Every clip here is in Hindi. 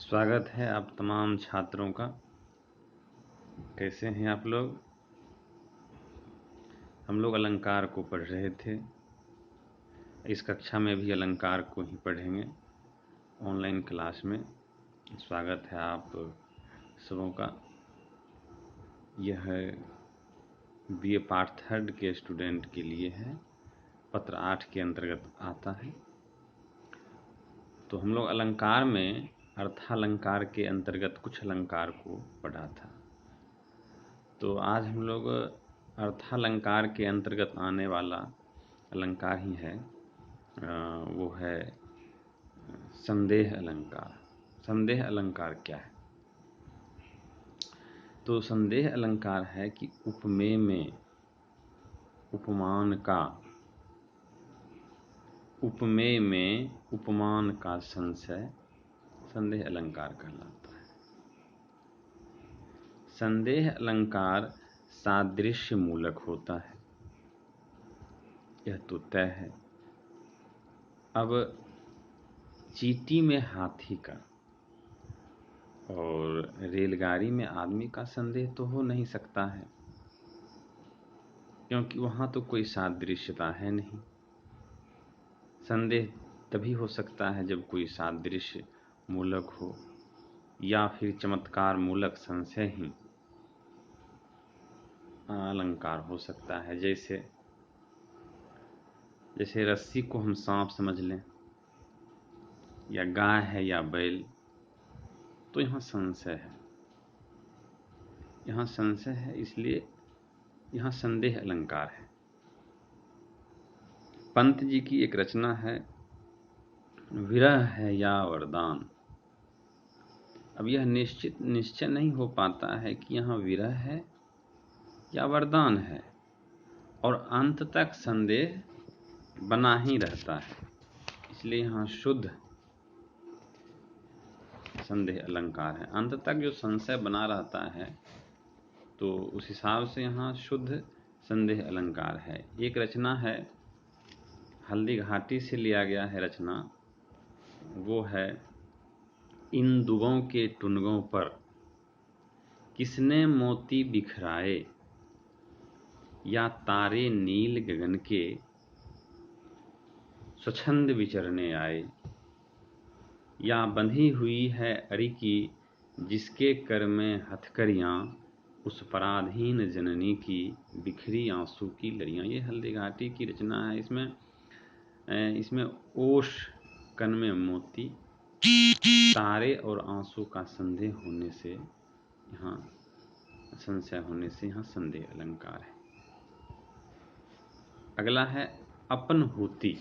स्वागत है आप तमाम छात्रों का। कैसे हैं आप लोग? हम लोग अलंकार को पढ़ रहे थे। इस कक्षा में भी अलंकार को ही पढ़ेंगे ऑनलाइन क्लास में। स्वागत है आप सबों का। यह बीए पार्ट 3 के स्टूडेंट के लिए है, पत्र 8 के अंतर्गत आता है। तो हम लोग अलंकार में अर्थालंकार के अंतर्गत कुछ अलंकार को पढ़ा था। तो आज हम लोग अर्थालंकार के अंतर्गत आने वाला अलंकार ही है, वो है संदेह अलंकार। संदेह अलंकार क्या है? तो संदेह अलंकार है कि उपमेय में उपमान का, उपमेय में उपमान का संशय संदेह अलंकार कहलाता है। संदेह अलंकार सादृश्य मूलक होता है, यह तो तय है। अब चींटी में हाथी का और रेलगाड़ी में आदमी का संदेह तो हो नहीं सकता है, क्योंकि वहाँ तो कोई सादृश्यता है नहीं। संदेह तभी हो सकता है जब कोई सादृश्य मूलक हो या फिर चमत्कार मूलक संशय ही अलंकार हो सकता है। जैसे रस्सी को हम सांप समझ लें, या गाय है या बैल, तो यहाँ संशय है। यहाँ संशय है, इसलिए यहाँ संदेह अलंकार है। पंत जी की एक रचना है, विरह है या वरदान। अब यह निश्चय नहीं हो पाता है कि यहाँ विरह है या वरदान है, और अंत तक संदेह बना ही रहता है। इसलिए यहाँ शुद्ध संदेह अलंकार है। अंत तक जो संशय बना रहता है, तो उस हिसाब से यहाँ शुद्ध संदेह अलंकार है। एक रचना है, हल्दी घाटी से लिया गया है रचना, वो है, इन दुगों के टुनगों पर किसने मोती बिखराए, या तारे नील गगन के स्वच्छंद विचरने आए, या बंधी हुई है अरि की जिसके कर में हथकरियाँ, उस पराधीन जननी की बिखरी आंसू की लड़ियाँ। ये हल्दी घाटी की रचना है। इसमें ओश, कन में मोती, तारे और आंसू का संदेह होने से यहाँ संशय होने से यहाँ संदेह अलंकार है। अगला है अपन होती।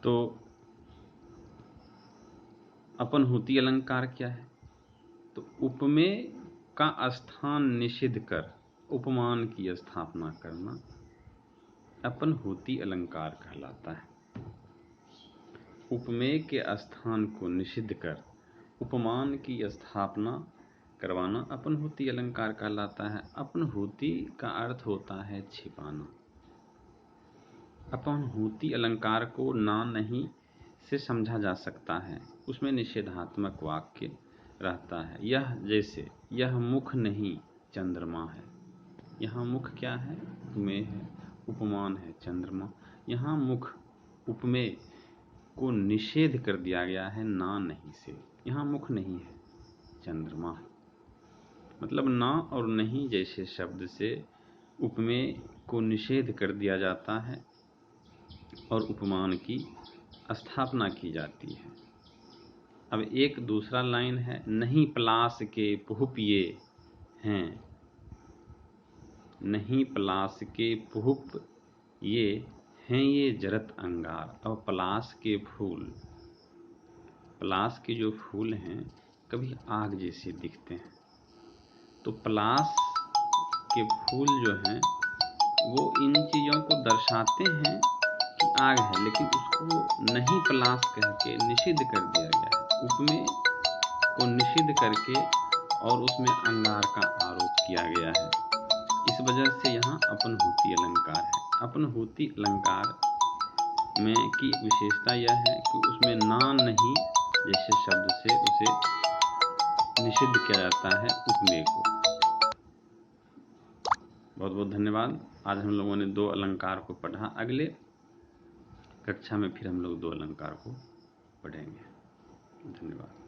तो अपन होती अलंकार क्या है? तो उपमेय का स्थान निषिद्ध कर उपमान की स्थापना करना अपन होती अलंकार कहलाता है। उपमेय के स्थान को निषिद्ध कर उपमान की स्थापना करवाना अपन होती अलंकार कहलाता है। अपन होती का अर्थ होता है छिपाना। अपन होती अलंकार को ना नहीं से समझा जा सकता है, उसमें निषेधात्मक वाक्य रहता है। यह जैसे, यह मुख नहीं चंद्रमा है। यहाँ मुख क्या है? उपमेय है, उपमान है चंद्रमा। यहाँ मुख उपमेय को निषेध कर दिया गया है ना नहीं से। यहाँ मुख नहीं है, चंद्रमा है। मतलब ना और नहीं जैसे शब्द से उपमेय को निषेध कर दिया जाता है और उपमान की स्थापना की जाती है। अब एक दूसरा लाइन है, नहीं पलास के पुहुपिये हैं, नहीं पलास के पुहुप ये हैं ये जरत अंगार। अब पलास के फूल, पलास के जो फूल हैं कभी आग जैसे दिखते हैं। तो पलास के फूल जो हैं वो इन चीज़ों को दर्शाते हैं कि आग है, लेकिन उसको नहीं पलास कह के निषिद्ध कर दिया गया है। उपमेय को निषिद्ध करके और उसमें अंगार का आरोप किया गया है। इस वजह से यहाँ अपन होती अलंकार है। अपन होती अलंकार में की विशेषता यह है कि उसमें ना नहीं जैसे शब्द से उसे निषिद्ध किया जाता है उपमेय को। बहुत बहुत धन्यवाद। आज हम लोगों ने 2 अलंकार को पढ़ा। अगले कक्षा में फिर हम लोग 2 अलंकार को पढ़ेंगे। धन्यवाद।